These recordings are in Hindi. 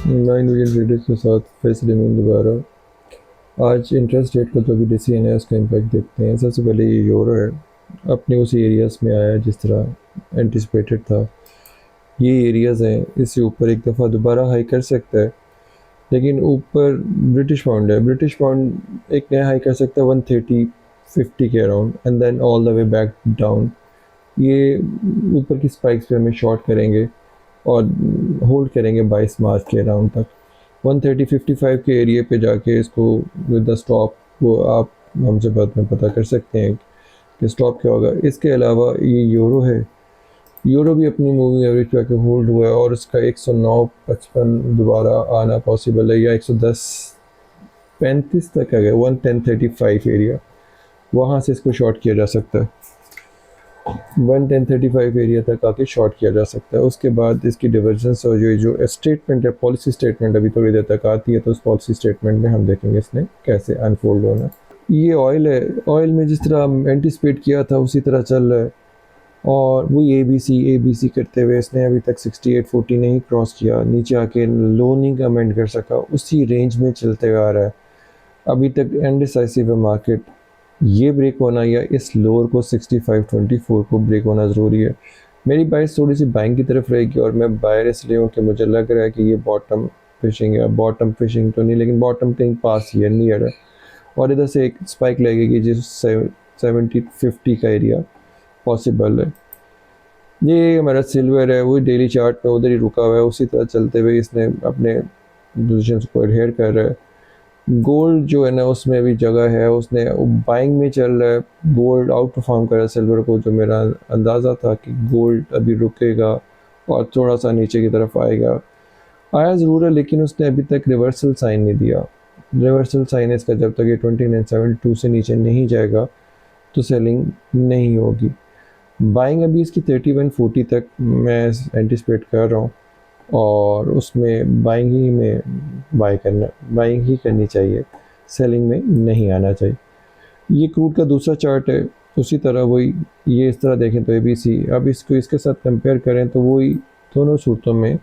9 मिलियन ट्रेडर्स के साथ फैसले में दोबारा। आज इंटरेस्ट रेट का जो भी डिसीजन है उसका इम्पैक्ट देखते हैं। सबसे पहले ये यूरो है, अपने उसी एरियाज़ में आया जिस तरह एंटिसिपेटेड था। ये एरियाज़ हैं, इससे ऊपर एक दफ़ा दोबारा हाई कर सकता है, लेकिन ऊपर ब्रिटिश पाउंड है। ब्रिटिश पाउंड एक नया हाई कर सकता है 130-50 के around, and then all the way back down. ये ऊपर की स्पाइक्स पे हमें शॉर्ट करेंगे और होल्ड करेंगे 22 मार्च के अराउंड तक। 130-55 के एरिया पे जाके इसको विद द स्टॉप वो आप हमसे बाद में पता कर सकते हैं कि स्टॉप क्या होगा। इसके अलावा ये यूरो है, यूरो भी अपनी मूविंग एवरेज पे आके होल्ड हुआ है और इसका 109.55 दोबारा आना पॉसिबल है, या 110.35 तक आ गया 110.35 एरिया, वहाँ से इसको शॉर्ट किया जा सकता है। 110.35 एरिया तक आके शॉर्ट किया जा सकता है। उसके बाद इसकी डिवर्जेंस और जो स्टेटमेंट है, पॉलिसी स्टेटमेंट अभी थोड़ी देर तक आती है, तो उस पॉलिसी स्टेटमेंट में हम देखेंगे इसने कैसे अनफोल्ड होना है। ये ऑयल है, ऑयल में जिस तरह एंटिसिपेट किया था उसी तरह चल रहा है, और वो ए बी सी करते हुए इसने अभी तक 6840 नहीं क्रॉस किया, नीचे आके लो नहीं कमेंट कर सका, उसी रेंज में चलते हुए आ रहा है अभी तक। इनडिसाइसिव है मार्केट, ये ब्रेक होना या इस लोअर को 6524 को ब्रेक होना ज़रूरी है। मेरी बाइस थोड़ी सी बाइंग की तरफ रहेगी, और मैं बायर इसलिए हूँ कि मुझे लग रहा है कि ये बॉटम फिशिंग है। बॉटम फिशिंग तो नहीं, लेकिन बॉटम कहीं पास ही है, नियर है, और इधर से एक स्पाइक लगेगी जिस 70-50 का एरिया पॉसिबल है। ये हमारा सिल्वर है, वही डेली चार्ट पे उधर ही रुका हुआ है, उसी तरह चलते हुए इसने अपने पोजीशंस को एडहेयर कर रहा है। गोल्ड जो है ना उसमें भी जगह है, उसने बाइंग में चल रहा है। गोल्ड आउट परफॉर्म कर रहा है सिल्वर को, जो मेरा अंदाज़ा था कि गोल्ड अभी रुकेगा और थोड़ा सा नीचे की तरफ आएगा। आया ज़रूर है, लेकिन उसने अभी तक रिवर्सल साइन नहीं दिया। रिवर्सल साइन इसका जब तक ये 2972 से नीचे नहीं जाएगा तो सेलिंग नहीं होगी। बाइंग अभी इसकी 3140 तक मैं एंटिसिपेट कर रहा हूँ, और उसमें बाइंग ही में बाइंग ही करनी चाहिए, सेलिंग में नहीं आना चाहिए। ये क्रूड का दूसरा चार्ट है, उसी तरह वही, ये इस तरह देखें तो ABC। अब इसको इसके साथ कंपेयर करें तो वही, दोनों सूरतों में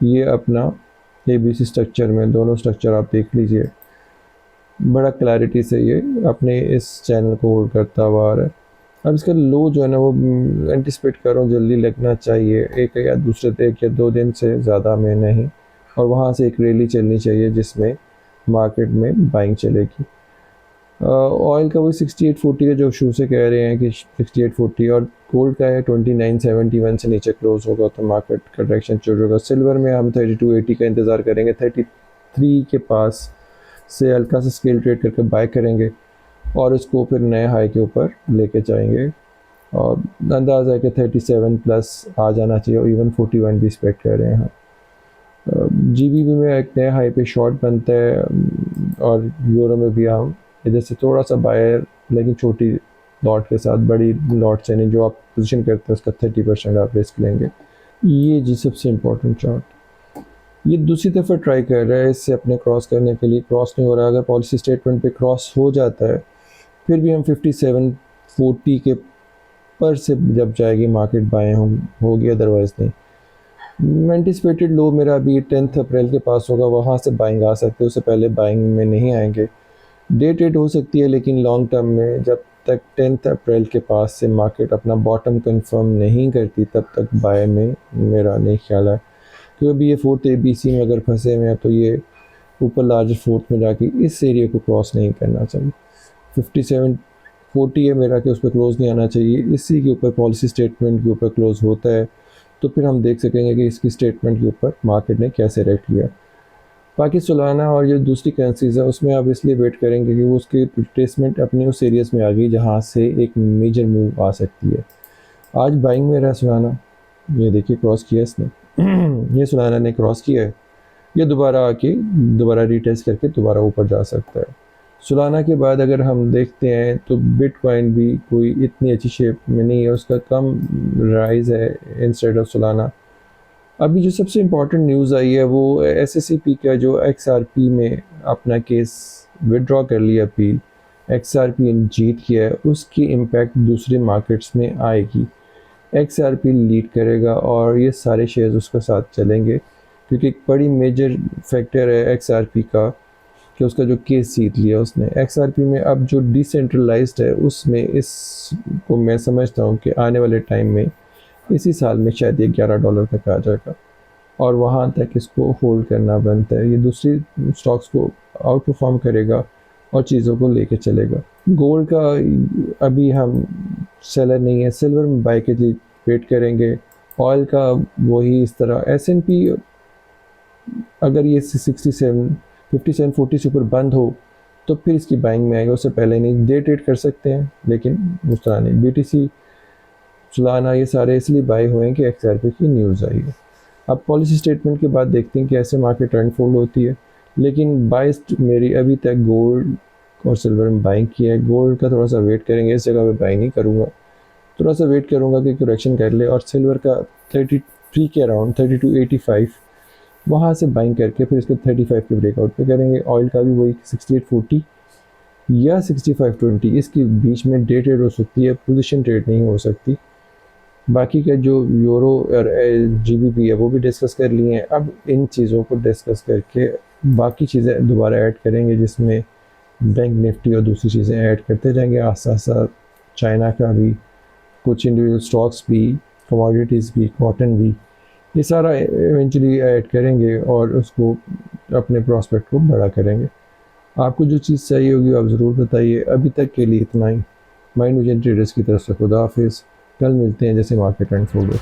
ये अपना ABC स्ट्रक्चर में, दोनों स्ट्रक्चर आप देख लीजिए, बड़ा क्लैरिटी से ये अपने इस चैनल को होल्ड करता हुआ आ रहा है। अब इसका लो जो है ना वो एंटिसिपेट कर रहा हूँ जल्दी लगना चाहिए, एक या दूसरे एक या दो दिन से ज़्यादा में नहीं, और वहाँ से एक रैली चलनी चाहिए जिसमें मार्केट में बाइंग चलेगी। ऑयल का वही 6840 का जो शू से कह रहे हैं कि 6840, और गोल्ड का है 2971 से नीचे क्लोज होगा तो मार्केट का डायरेक्शन चल होगा। सिल्वर में हम 3280 का इंतज़ार करेंगे, 33 के पास से हल्का सा स्केल ट्रेड करके बाय करेंगे और उसको फिर नए हाई के ऊपर लेके जाएंगे, और अंदाज़ा है कि 37 प्लस आ जाना चाहिए, और इवन 41 भी एक्सपेक्ट कर रहे हैं। GBP में एक नया हाई पे शॉर्ट बनता है, और यूरो में भी हम इधर से थोड़ा सा बायर, लेकिन छोटी लॉट के साथ, बड़ी लॉट से नहीं, जो आप पोजीशन करते हैं उसका 30% आप रिस्क लेंगे। ये जी सबसे इम्पोर्टेंट चार्ट, ये दूसरी दफ़ा ट्राई कर रहा है इससे अपने क्रॉस करने के लिए, क्रॉस नहीं हो रहा। अगर पॉलिसी स्टेटमेंट पे क्रॉस हो जाता है फिर भी हम 5740 के पर से जब जाएगी मार्केट बाएँ होगी, अदरवाइज़ नहीं। एंटिसिपेटेड लो मेरा अभी 10 अप्रैल के पास होगा, वहाँ से बाइंग आ सकते हैं, उससे पहले बाइंग में नहीं आएंगे। डे ट्रेड हो सकती है, लेकिन लॉन्ग टर्म में जब तक 10 अप्रैल के पास से मार्केट अपना बॉटम कंफर्म नहीं करती तब तक बाय में मेरा नहीं ख्याल है, क्योंकि अभी ये 4th ABC में अगर फंसे हुए हैं तो ये ऊपर लार्जर 4th में जाके इस एरिया को क्रॉस नहीं करना चाहिए। 5740 है मेरा कि उस पर क्लोज नहीं आना चाहिए। इसी के ऊपर पॉलिसी स्टेटमेंट के ऊपर क्लोज होता है तो फिर हम देख सकेंगे कि इसकी स्टेटमेंट के ऊपर मार्केट ने कैसे रिएक्ट किया। बाकी सोलाना और जो दूसरी करेंसीज है उसमें आप इसलिए वेट करेंगे कि वो उसकी रिट्रेसमेंट अपने उस एरियाज़ में आ गई जहाँ से एक मेजर मूव आ सकती है। आज बाइंग में रहा सोलाना, ये देखिए क्रॉस किया इसने ये सोलाना ने क्रॉस किया है, ये दोबारा आके दोबारा रीटेस्ट करके दोबारा ऊपर जा सकता है। सोलाना के बाद अगर हम देखते हैं तो बिटकॉइन भी कोई इतनी अच्छी शेप में नहीं है, उसका कम राइज है इंस्टेड ऑफ सोलाना। अभी जो सबसे इम्पोर्टेंट न्यूज़ आई है वो SSCP का जो XRP में अपना केस विड्रॉ कर लिया अपील, XRP जीत किया है, उसकी इम्पैक्ट दूसरे मार्केट्स में आएगी। XRP लीड करेगा और ये सारे शेयर्स उसके साथ चलेंगे। क्योंकि एक बड़ी मेजर फैक्टर है XRP का कि उसका जो केस जीत लिया उसने। XRP में अब जो डिसेंट्रलाइज्ड है उसमें इसको मैं समझता हूँ कि आने वाले टाइम में इसी साल में शायद ये $11 तक आ जाएगा और वहाँ तक इसको होल्ड करना बनता है। ये दूसरी स्टॉक्स को आउट परफॉर्म करेगा और चीज़ों को लेके चलेगा। गोल्ड का अभी हम सेलर नहीं है, सिल्वर में बाई के लिए वेट करेंगे। ऑयल का वही इस तरह S&P अगर ये 67 57 40 से ऊपर बंद हो तो फिर इसकी बाइंग में आएगा, उससे पहले नहीं। डे ट्रेड कर सकते हैं लेकिन उस तरह नहीं। BTC सुलाना ये सारे इसलिए बाई हुए हैं कि XRP की न्यूज़ आई है। अब पॉलिसी स्टेटमेंट के बाद देखते हैं कि ऐसे मार्केट अनफोल्ड होती है, लेकिन बाइस्ड मेरी अभी तक गोल्ड और सिल्वर में बाइंग की है। गोल्ड का थोड़ा सा वेट करेंगे, इस जगह पे बाई नहीं करूँगा, थोड़ा सा वेट करूँगा कि करेक्शन कर ले। और सिल्वर का 33 के अराउंड 32.85 वहाँ से बाइंग करके फिर इसको 35 के ब्रेकआउट पे करेंगे। ऑयल का भी वही 68.40 या 65.20 इसके बीच में डे ट्रेड हो सकती है, पोजीशन ट्रेड नहीं हो सकती। बाकी का जो यूरो और GBP है वो भी डिस्कस कर लिए हैं। अब इन चीज़ों को डिस्कस करके बाकी चीज़ें दोबारा ऐड करेंगे, जिसमें बैंक निफ्टी और दूसरी चीज़ें ऐड करते जाएंगे आस्ता आस्ता। चाइना का भी, कुछ इंडिविजुअल स्टॉक्स भी, कमोडिटीज़ भी, कॉटन भी, ये सारा इवेंचुअली ऐड करेंगे और उसको अपने प्रॉस्पेक्ट को बड़ा करेंगे। आपको जो चीज़ चाहिए होगी आप ज़रूर बताइए। अभी तक के लिए इतना ही। माइंड विजन ट्रेडर्स की तरफ से खुदा हाफिज़। कल मिलते हैं जैसे मार्केट अनफोल्ड हो।